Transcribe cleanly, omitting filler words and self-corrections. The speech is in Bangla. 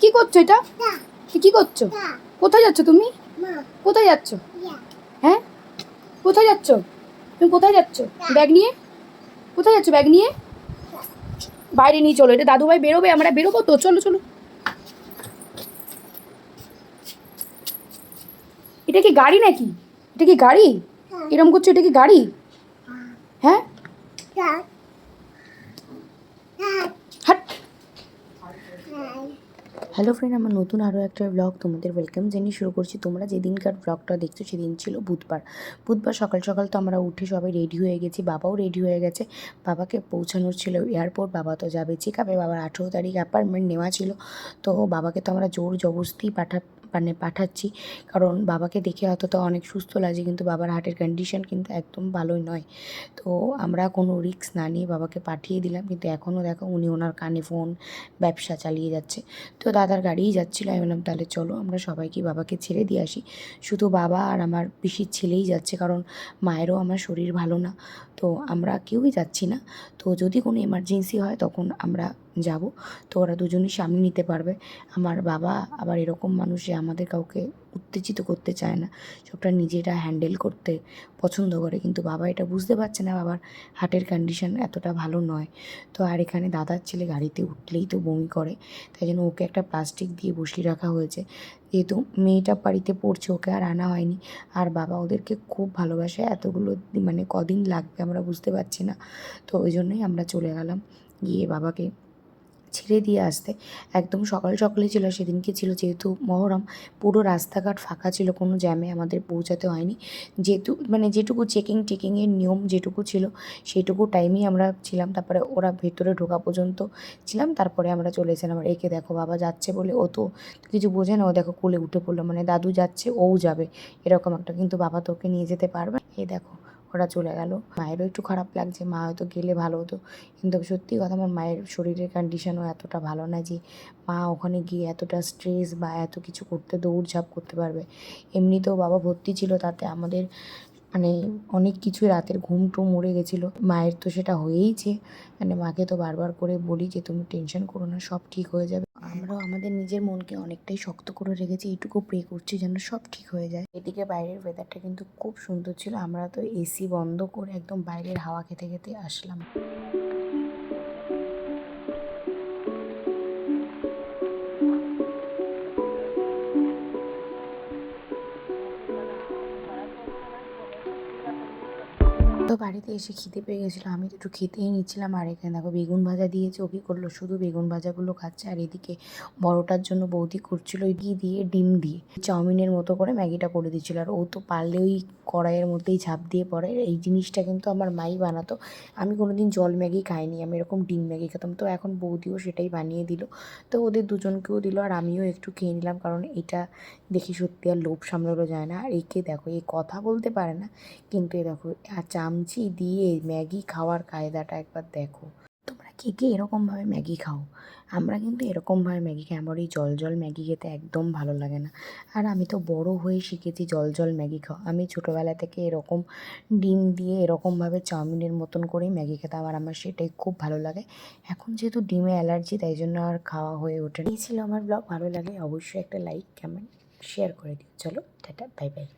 কি করছো এটা? কি করছো? কোথায় যাচ্ছ তুমি? কোথায় যাচ্ছ? হ্যাঁ, কোথায় যাচ্ছ? তুমি কোথায় যাচ্ছ? ব্যাগ নিয়ে কোথায় যাচ্ছ? ব্যাগ নিয়ে বাইরে নিয়ে চলো। এটা দাদু ভাই বেরোবে, আমরা বেরোবো তো। চলো চলো। এটা কি গাড়ি নাকি? এটা কি গাড়ি? এরকম করছো, এটা কি গাড়ি? হ্যাঁ, হাট। হ্যালো ফ্রেন্ড, আমার নতুন আরও একটা ব্লগ তোমাদের ওয়েলকাম জানিয়ে শুরু করছি। তোমরা যেদিনকার ব্লগটা দেখছো সেদিন ছিল বুধবার। বুধবার সকাল সকাল তো আমরা উঠে সবাই রেডি হয়ে গেছি, বাবাও রেডি হয়ে গেছে। বাবাকে পৌঁছানোর ছিল এয়ারপোর্ট, বাবা তো যাবে চেক আপে। বাবার 18 তারিখ অ্যাপয়েন্টমেন্ট নেওয়া ছিল। তো বাবাকে তো আমরা জোর জবরদস্তি পাঠাচ্ছি, কারণ বাবাকে দেখে হয়তো তো অনেক সুস্থ লাগছে, কিন্তু বাবার হার্টের কন্ডিশন কিন্তু একদম ভালোই নয়। তো আমরা কোনো রিস্ক না নিয়ে বাবাকে পাঠিয়ে দিলাম, কিন্তু এখনও দেখো উনি ওনার কানে ফোন ব্যবসা চালিয়ে যাচ্ছে। তো দাদার গাড়িই যাচ্ছিলো। আমি বললাম তাহলে চলো আমরা সবাইকে বাবাকে ছেড়ে দিয়ে আসি। শুধু বাবা আর আমার পিসির ছেলেই যাচ্ছে, কারণ মায়েরও আমার শরীর ভালো না। তো আমরা কেউই যাচ্ছি না। তো যদি কোনো এমার্জেন্সি হয় তখন আমরা যাব। তো ওরা দুজনই সামনে নিতে পারবে। আমার বাবা আবার এরকম মানুষ যে আমাদের কাউকে উত্তেজিত করতে চায় না, সবটা নিজেরা হ্যান্ডেল করতে পছন্দ করে। কিন্তু বাবা এটা বুঝতে পারছে না, বাবার হার্টের কন্ডিশন এতটা ভালো নয়। তো আর এখানে দাদার ছেলে গাড়িতে উঠলেই তো বমি করে, তাই জন্য ওকে একটা প্লাস্টিক দিয়ে বসিয়ে রাখা হয়েছে। যেহেতু মেয়েটা বাড়িতে পড়ছে, ওকে আর আনা হয়নি। আর বাবা ওদেরকে খুব ভালোবাসে, এতগুলো মানে কদিন লাগবে আমরা বুঝতে পারছি না। তো ওই জন্যই আমরা চলে গেলাম গিয়ে বাবাকে ছেড়ে দিয়ে আসতে। একদম সকাল সকালে ছিল সেদিনকে, ছিল যেহেতু মহরম, পুরো রাস্তাঘাট ফাঁকা ছিল, কোনো জ্যামে আমাদের পৌঁছাতে হয়নি। যেহেতু মানে যেটুকু টেকিংয়ের নিয়ম যেটুকু ছিল সেইটুকু টাইমেই আমরা ছিলাম। তারপরে ওরা ভেতরে ঢোকা পর্যন্ত ছিলাম, তারপরে আমরা চলে এসেছিলাম। আর একে দেখো, বাবা যাচ্ছে বলে ও তো কিছু বোঝে না, ও দেখো কোলে উঠে পড়লো, মানে দাদু যাচ্ছে ওও যাবে এরকম একটা। কিন্তু বাবা তো ওকে নিয়ে যেতে পারবে। এই দেখো ওরা চলে গেল। মায়েরও একটু খারাপ লাগছে, মা হয়তো গেলে ভালো হতো, কিন্তু সত্যি কথা আমার মায়ের শরীরের কন্ডিশনও এতটা ভালো না যে মা ওখানে গিয়ে এতটা স্ট্রেস বা এত কিছু করতে দৌড়ঝাঁপ করতে পারবে। এমনিতেও বাবা ভর্তি ছিল, তাতে আমাদের মানে অনেক কিছু, রাতের ঘুম টুম উড়ে গেছিলো। মায়ের তো সেটা হয়েইছে। মানে মাকে তো বারবার করে বলি যে তুমি টেনশন করো না, সব ঠিক হয়ে যাবে। আমরাও আমাদের নিজের মনকে অনেকটাই শক্ত করে রেখেছি, এইটুকু প্রে করছি যেন সব ঠিক হয়ে যায়। এদিকে বাইরের ওয়েদারটা কিন্তু খুব সুন্দর ছিল। আমরা তো এসি বন্ধ করে একদম বাইরের হাওয়া খেতে খেতে আসলাম। তো বাড়িতে এসে খিদে পেয়ে গেছিলো, আমি তো একটু খেতেই নিচ্ছিলাম। আর এখানে দেখো বেগুন ভাজা দিয়েছে, ও কী করলো শুধু বেগুন ভাজাগুলো খাচ্ছে। আর এদিকে বড়টার জন্য বৌদি করছিল ঘি দিয়ে ডিম দিয়ে চাউমিনের মতো করে ম্যাগিটা করে দিচ্ছিলো। আর ও তো পারলে ওই কড়াইয়ের মধ্যেই ঝাঁপ দিয়ে পড়ে। এই জিনিসটা কিন্তু আমার মাই বানাতো। আমি কোনোদিন জল ম্যাগি খাইনি, আমি এরকম ডিম ম্যাগি খেতাম। তো এখন বৌদিও সেটাই বানিয়ে দিল, তো ওদের দুজনকেও দিল, আর আমিও একটু খেয়ে নিলাম, কারণ এটা দেখি সত্যি আর লোভ সামলানো যায় না। আর একে দেখো, এই কথা বলতে পারে না, কিন্তু এ দেখো চামচি দিয়ে ম্যাগি খাওয়ার কায়দাটা একবার দেখো। তোমরা কে কে এরকমভাবে ম্যাগি খাও? আমরা কিন্তু এরকমভাবে ম্যাগি খাই। আমার এই জল জল ম্যাগি খেতে একদম ভালো লাগে না। আর আমি তো বড় হয়ে শিখেছি জল জল ম্যাগি খাওয়া। আমি ছোটোবেলা থেকে এরকম ডিম দিয়ে এরকমভাবে চাউমিনের মতন করেই ম্যাগি খেতাম, আর আমার সেটাই খুব ভালো লাগে। এখন যেহেতু ডিমে অ্যালার্জি, তাই জন্য আর খাওয়া হয়ে ওঠে। এই ছিল আমার ব্লগ। ভালো লাগে অবশ্যই একটা লাইক কমেন্ট শেয়ার করে দিও। চলো টাটা, বাই বাই।